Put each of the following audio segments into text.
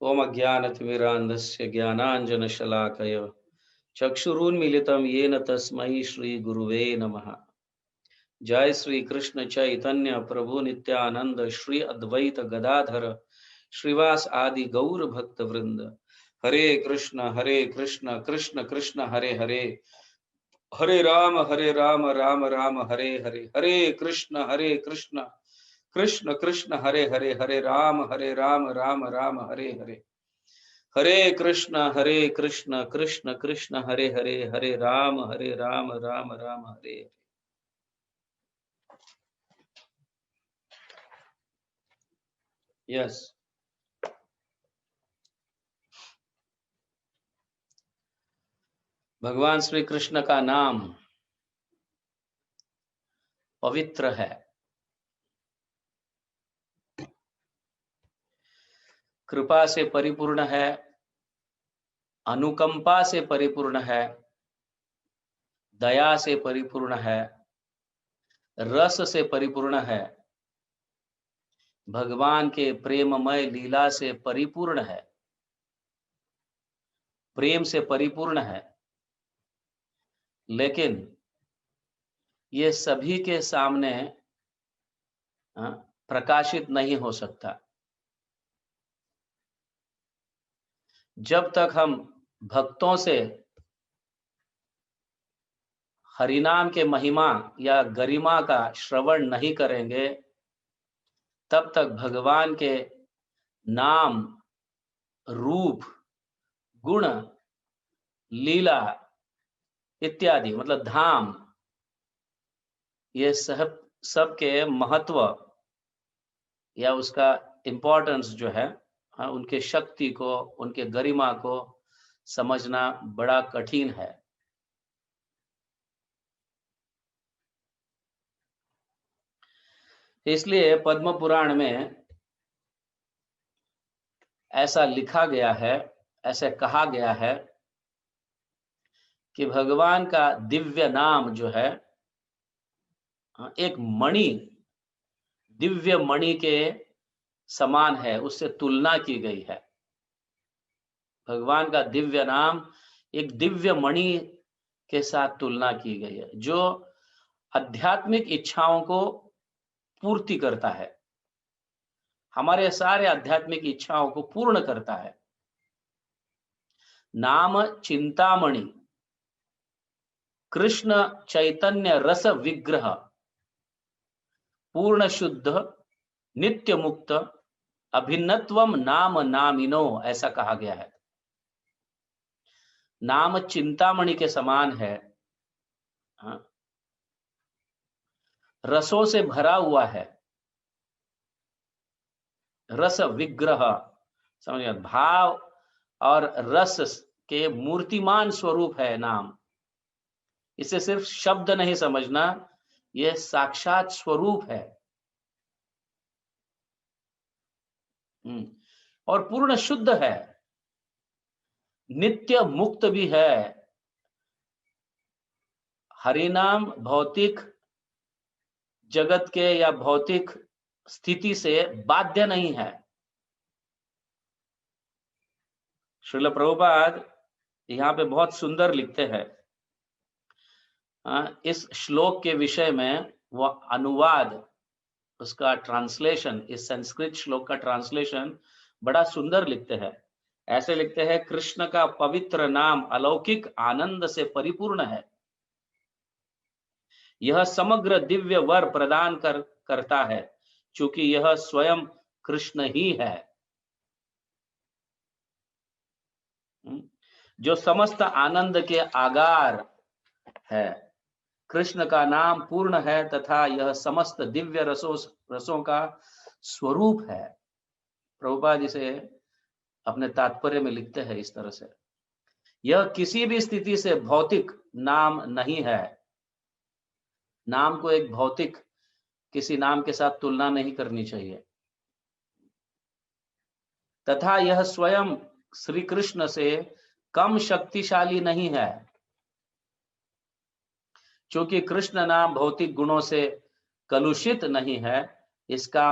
ओम अज्ञानतिमिरान्धस्य ज्ञानाञ्जनशलाकय चक्षुरुन्मीलितं येन तस्मै श्रीगुरुवे नमः। जय श्री कृष्ण चैतन्य प्रभु नित्यानंद श्री अद्वैत गदाधर श्रीवास आदि गौर भक्त वृंद। हरे कृष्ण कृष्ण कृष्ण हरे हरे, हरे राम राम राम हरे हरे। हरे कृष्ण कृष्ण कृष्ण हरे हरे, हरे राम राम राम हरे हरे। हरे कृष्ण कृष्ण कृष्ण हरे हरे, हरे राम राम राम हरे हरे। यस, भगवान श्री कृष्ण का नाम पवित्र है, कृपा से परिपूर्ण है, अनुकंपा से परिपूर्ण है, दया से परिपूर्ण है, रस से परिपूर्ण है, भगवान के प्रेममय लीला से परिपूर्ण है, प्रेम से परिपूर्ण है। लेकिन ये सभी के सामने प्रकाशित नहीं हो सकता। जब तक हम भक्तों से हरिनाम के महिमा या गरिमा का श्रवण नहीं करेंगे, तब तक भगवान के नाम, रूप, गुण, लीला इत्यादि, मतलब धाम, ये सब के महत्व या उसका इम्पोर्टेंस जो है, उनके शक्ति को, उनके गरिमा को समझना बड़ा कठिन है। इसलिए पद्म पुराण में ऐसा लिखा गया है, ऐसे कहा गया है कि भगवान का दिव्य नाम जो है एक मणि, दिव्य मणि के समान है, उससे तुलना की गई है। भगवान का दिव्य नाम एक दिव्य मणि के साथ तुलना की गई है, जो आध्यात्मिक इच्छाओं को पूर्ति करता है, हमारे सारे आध्यात्मिक इच्छाओं को पूर्ण करता है। नाम चिंतामणि, कृष्ण चैतन्य रस विग्रह, पूर्ण शुद्ध, नित्य मुक्त, अभिन्नत्वम नाम नामिनो, ऐसा कहा गया है। नाम चिंतामणि के समान है, रसों से भरा हुआ है, रस विग्रह, समझिए, भाव और रस के मूर्तिमान स्वरूप है नाम। इसे सिर्फ शब्द नहीं समझना, यह साक्षात स्वरूप है। और पूर्ण शुद्ध है, नित्य मुक्त भी है। हरिनाम भौतिक जगत के या भौतिक स्थिति से बाध्य नहीं है। श्रील प्रभुपाद यहाँ पे बहुत सुंदर लिखते हैं, इस श्लोक के विषय में वो अनुवाद, उसका ट्रांसलेशन, इस संस्कृत श्लोक का ट्रांसलेशन बड़ा सुंदर लिखते हैं। ऐसे लिखते हैं, कृष्ण का पवित्र नाम अलौकिक आनंद से परिपूर्ण है, यह समग्र दिव्य वर प्रदान करता है, चूंकि यह स्वयं कृष्ण ही है, जो समस्त आनंद के आगार है। कृष्ण का नाम पूर्ण है तथा यह समस्त दिव्य रसों का स्वरूप है। प्रभुपाद इसे अपने तात्पर्य में लिखते हैं इस तरह से, यह किसी भी स्थिति से भौतिक नाम नहीं है। नाम को एक भौतिक किसी नाम के साथ तुलना नहीं करनी चाहिए। तथा यह स्वयं श्री कृष्ण से कम शक्तिशाली नहीं है, क्योंकि कृष्ण नाम भौतिक गुणों से कलुषित नहीं है। इसका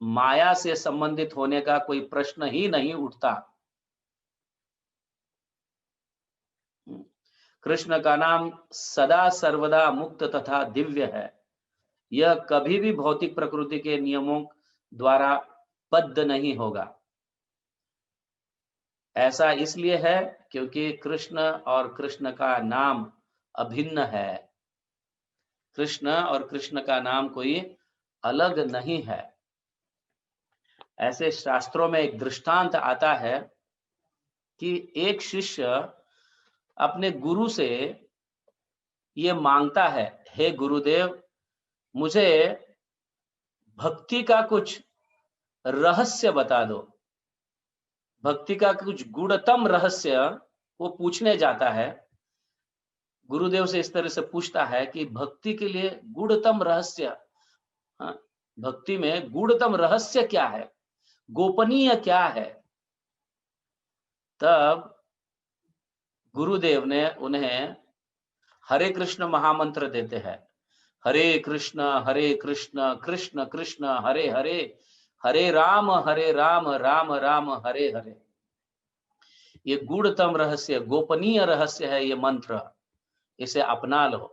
माया से संबंधित होने का कोई प्रश्न ही नहीं उठता। कृष्ण का नाम सदा सर्वदा मुक्त तथा दिव्य है। यह कभी भी भौतिक प्रकृति के नियमों द्वारा बद्ध नहीं होगा। ऐसा इसलिए है क्योंकि कृष्ण और कृष्ण का नाम अभिन्न है। कृष्ण और कृष्ण का नाम कोई अलग नहीं है। ऐसे शास्त्रों में एक दृष्टांत आता है कि एक शिष्य अपने गुरु से ये मांगता है, हे गुरुदेव, मुझे भक्ति का कुछ रहस्य बता दो। भक्ति का कुछ गूढ़तम रहस्य वो पूछने जाता है। गुरुदेव से इस तरह से पूछता है कि भक्ति के लिए गूढ़तम रहस्य, हाँ, भक्ति में गूढ़तम रहस्य क्या है, गोपनीय क्या है। तब गुरुदेव ने उन्हें हरे कृष्ण महामंत्र देते हैं। हरे कृष्ण कृष्ण कृष्ण हरे हरे, हरे राम राम राम हरे हरे। ये गूढ़तम रहस्य, गोपनीय रहस्य है ये मंत्र, इसे अपना लो।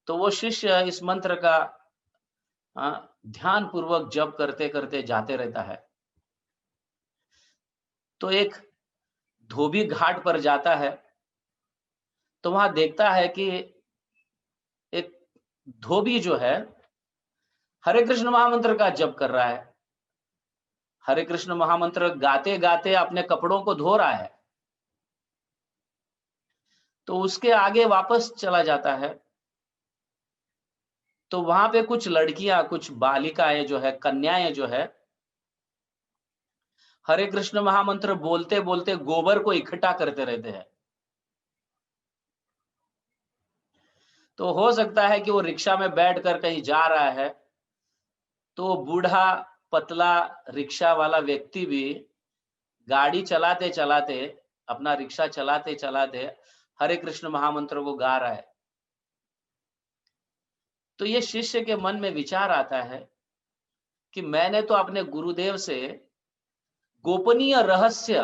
तो वो शिष्य इस मंत्र का ध्यान पूर्वक जप करते करते जाते रहता है। तो एक धोबी घाट पर जाता है, तो वहां देखता है कि एक धोबी जो है हरे कृष्ण महामंत्र का जप कर रहा है। हरे कृष्ण महामंत्र गाते गाते अपने कपड़ों को धो रहा है। तो उसके आगे वापस चला जाता है, तो वहां पे कुछ लड़कियां, कुछ बालिकाएं जो है, कन्याएं जो है, हरे कृष्ण महामंत्र बोलते बोलते गोबर को इकट्ठा करते रहते हैं। तो हो सकता है कि वो रिक्शा में बैठकर कहीं जा रहा है, तो बूढ़ा पतला रिक्शा वाला व्यक्ति भी गाड़ी चलाते चलाते, अपना रिक्शा चलाते चलाते हरे कृष्ण महामंत्र को गा रहा है। तो ये शिष्य के मन में विचार आता है कि मैंने तो अपने गुरुदेव से गोपनीय रहस्य,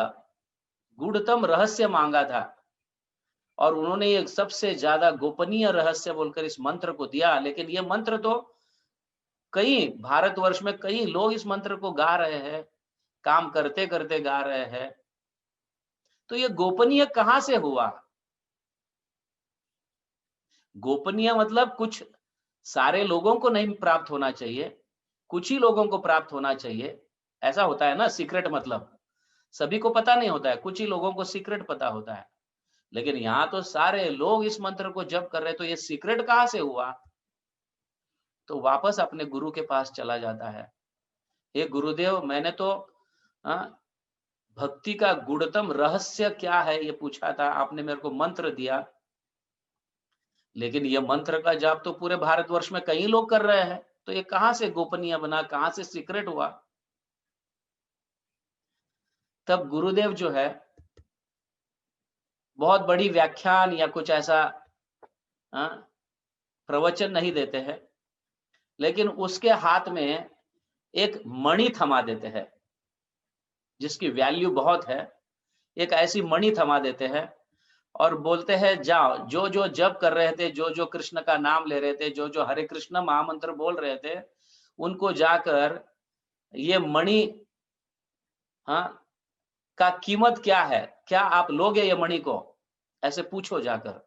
गूढ़तम रहस्य मांगा था, और उन्होंने ये सबसे ज्यादा गोपनीय रहस्य बोलकर इस मंत्र को दिया। लेकिन ये मंत्र तो कई भारतवर्ष में कई लोग इस मंत्र को गा रहे हैं, काम करते करते गा रहे हैं। तो ये गोपनीय कहां से हुआ? गोपनीय मतलब कुछ सारे लोगों को नहीं प्राप्त होना चाहिए, कुछ ही लोगों को प्राप्त होना चाहिए। ऐसा होता है ना, सीक्रेट मतलब सभी को पता नहीं होता है, कुछ ही लोगों को सीक्रेट पता होता है। लेकिन यहाँ तो सारे लोग इस मंत्र को जप कर रहे, तो ये सीक्रेट कहां से हुआ? तो वापस अपने गुरु के पास चला जाता है। हे गुरुदेव, मैंने तो भक्ति का गूढ़तम रहस्य क्या है ये पूछा था, आपने मेरे को मंत्र दिया, लेकिन ये मंत्र का जाप तो पूरे भारतवर्ष में कई लोग कर रहे हैं, तो ये कहां से गोपनीय बना, कहां से सीक्रेट हुआ? तब गुरुदेव जो है बहुत बड़ी व्याख्यान या कुछ ऐसा प्रवचन नहीं देते हैं, लेकिन उसके हाथ में एक मणि थमा देते हैं जिसकी वैल्यू बहुत है। एक ऐसी मणि थमा देते हैं और बोलते हैं, जाओ, जो जो जप कर रहे थे, जो जो कृष्ण का नाम ले रहे थे, जो जो हरे कृष्ण महामंत्र बोल रहे थे, उनको जाकर ये मणि का कीमत क्या है, क्या आप लोगे ये मणि को, ऐसे पूछो जाकर।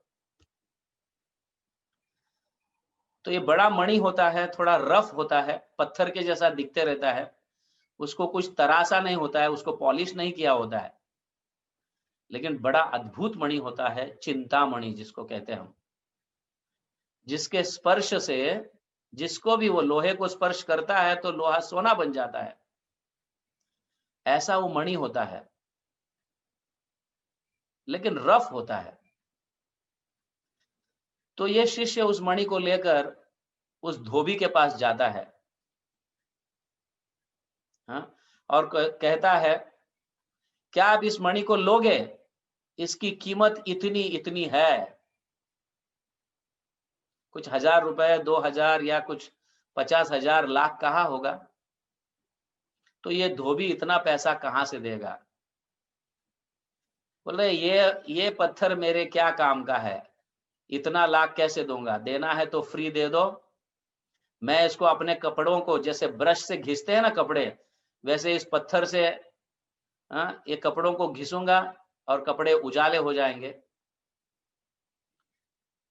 तो ये बड़ा मणि होता है, थोड़ा रफ होता है, पत्थर के जैसा दिखते रहता है, उसको कुछ तरासा नहीं होता है, उसको पॉलिश नहीं किया होता है, लेकिन बड़ा अद्भुत मणि होता है, चिंतामणि जिसको कहते हैं हम, जिसके स्पर्श से जिसको भी वो लोहे को स्पर्श करता है तो लोहा सोना बन जाता है, ऐसा वो मणि होता है, लेकिन रफ होता है। तो ये शिष्य उस मणि को लेकर उस धोबी के पास जाता है, और कहता है, क्या आप इस मणि को लोगे? इसकी कीमत इतनी इतनी है, कुछ 1000 रुपए, 2000 या कुछ 50,000 लाख कहाँ होगा? तो ये धोबी इतना पैसा कहाँ से देगा? बोले ये पत्थर मेरे क्या काम का है, इतना लाख कैसे दूंगा? देना है तो फ्री दे दो। मैं इसको अपने कपड़ों को जैसे ब्रश से घिसते हैं ना कपड़े, वैसे इस पत्थर से ये कपड़ों को घिसूंगा और कपड़े उजाले हो जाएंगे।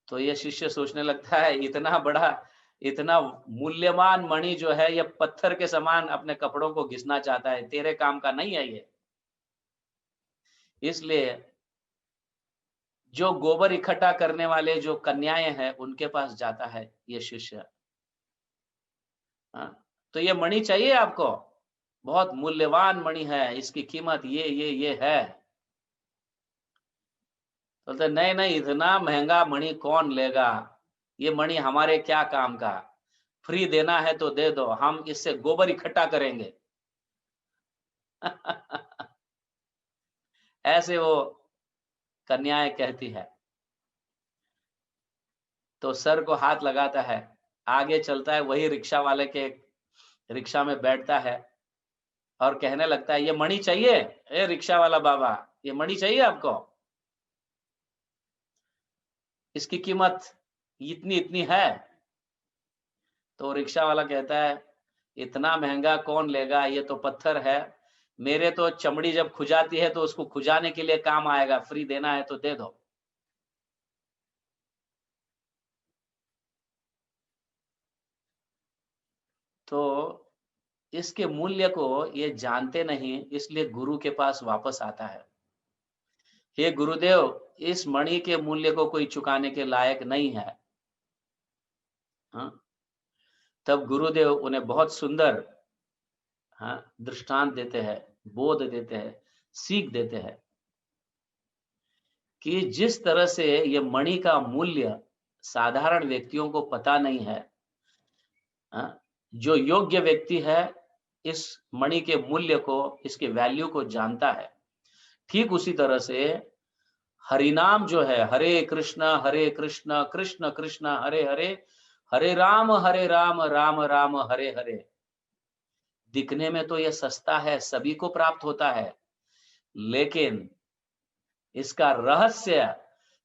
तो ये शिष्य सोचने लगता है इतना बड़ा, इतना मूल्यवान मणि जो है ये पत्थर के समान अपने कपड़ों को घिसना चाहता है, तेरे काम का नहीं है ये। इसलिए जो गोबर इकट्ठा करने वाले जो कन्याएं हैं उनके पास जाता है ये शिष्य। हाँ, तो ये मणि चाहिए आपको? बहुत मूल्यवान मणि है, इसकी कीमत ये है। बोलते नहीं नहीं, इतना महंगा मणि कौन लेगा, ये मणि हमारे क्या काम का, फ्री देना है तो दे दो, हम इससे गोबर इकट्ठा करेंगे। ऐसे वो कन्याएं कहती है। तो सर को हाथ लगाता है, आगे चलता है, वही रिक्शा वाले के रिक्शा में बैठता है और कहने लगता है ये मणि चाहिए? ए रिक्शा वाला बाबा, ये मणि चाहिए आपको? इसकी कीमत इतनी इतनी है। तो रिक्शा वाला कहता है इतना महंगा कौन लेगा, ये तो पत्थर है, मेरे तो चमड़ी जब खुजाती है तो उसको खुजाने के लिए काम आएगा, फ्री देना है तो दे दो। तो इसके मूल्य को ये जानते नहीं, इसलिए गुरु के पास वापस आता है। हे गुरुदेव, इस मणि के मूल्य को कोई चुकाने के लायक नहीं है। हाँ? तब गुरुदेव उन्हें बहुत सुंदर दृष्टांत देते हैं, बोध देते हैं, सीख देते हैं कि जिस तरह से ये मणि का मूल्य साधारण व्यक्तियों को पता नहीं है, जो योग्य व्यक्ति है इस मणि के मूल्य को, इसके वैल्यू को जानता है। ठीक उसी तरह से हरिनाम जो है, हरे कृष्ण कृष्ण कृष्ण हरे हरे, हरे राम राम राम हरे हरे, दिखने में तो ये सस्ता है, सभी को प्राप्त होता है, लेकिन इसका रहस्य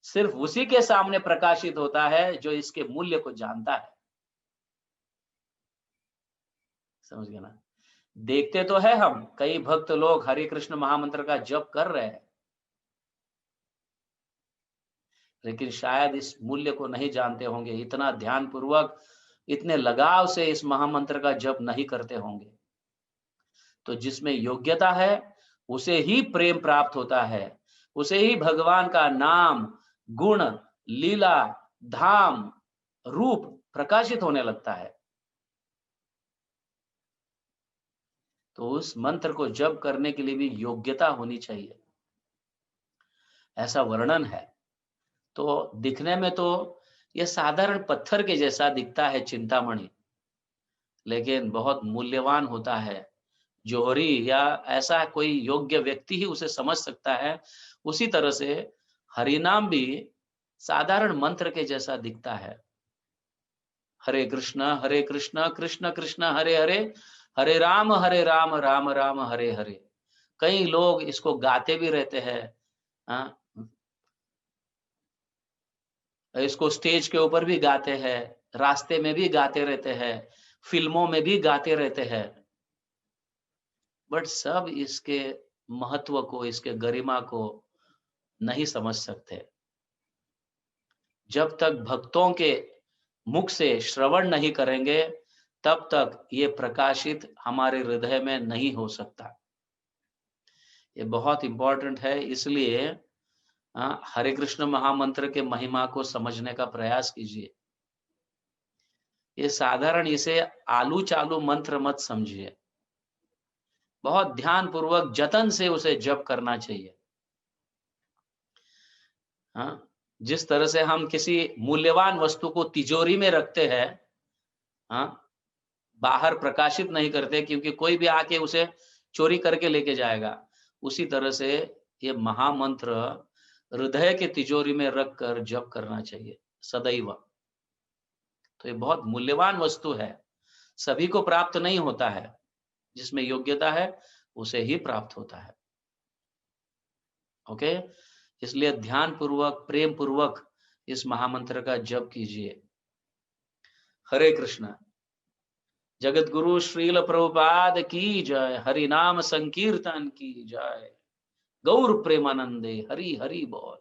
सिर्फ उसी के सामने प्रकाशित होता है जो इसके मूल्य को जानता है। समझ गए ना? देखते तो है हम, कई भक्त लोग हरे कृष्ण महामंत्र का जप कर रहे हैं, लेकिन शायद इस मूल्य को नहीं जानते होंगे, इतना ध्यान पूर्वक, इतने लगाव से इस महामंत्र का जप नहीं करते होंगे। तो जिसमें योग्यता है उसे ही प्रेम प्राप्त होता है, उसे ही भगवान का नाम, गुण, लीला, धाम, रूप प्रकाशित होने लगता है। तो उस मंत्र को जप करने के लिए भी योग्यता होनी चाहिए, ऐसा वर्णन है। तो दिखने में तो यह साधारण पत्थर के जैसा दिखता है चिंतामणि, लेकिन बहुत मूल्यवान होता है। जोहरी या ऐसा कोई योग्य व्यक्ति ही उसे समझ सकता है। उसी तरह से हरिनाम भी साधारण मंत्र के जैसा दिखता है। हरे कृष्ण कृष्ण कृष्ण हरे हरे, हरे राम राम राम हरे हरे। कई लोग इसको गाते भी रहते हैं, हाँ, इसको स्टेज के ऊपर भी गाते हैं, रास्ते में भी गाते रहते हैं, फिल्मों में भी गाते रहते हैं, बट सब इसके महत्व को, इसके गरिमा को नहीं समझ सकते। जब तक भक्तों के मुख से श्रवण नहीं करेंगे, तब तक ये प्रकाशित हमारे हृदय में नहीं हो सकता। ये बहुत इंपॉर्टेंट है, इसलिए हरे कृष्ण महामंत्र के महिमा को समझने का प्रयास कीजिए। ये साधारण, इसे आलू चालू मंत्र मत समझिए, बहुत ध्यान पूर्वक जतन से उसे जप करना चाहिए। हाँ, जिस तरह से हम किसी मूल्यवान वस्तु को तिजोरी में रखते हैं, हाँ, बाहर प्रकाशित नहीं करते क्योंकि कोई भी आके उसे चोरी करके लेके जाएगा, उसी तरह से ये महामंत्र हृदय के तिजोरी में रखकर जप करना चाहिए सदैव। तो ये बहुत मूल्यवान वस्तु है, सभी को प्राप्त नहीं होता है, जिसमें योग्यता है उसे ही प्राप्त होता है। ओके, इसलिए ध्यान पूर्वक, प्रेम पूर्वक इस महामंत्र का जप कीजिए। हरे कृष्णा। जगत गुरु श्रील प्रभुपाद की जय। हरि नाम संकीर्तन की जय। गौर प्रेमानंदे हरि हरि बोल।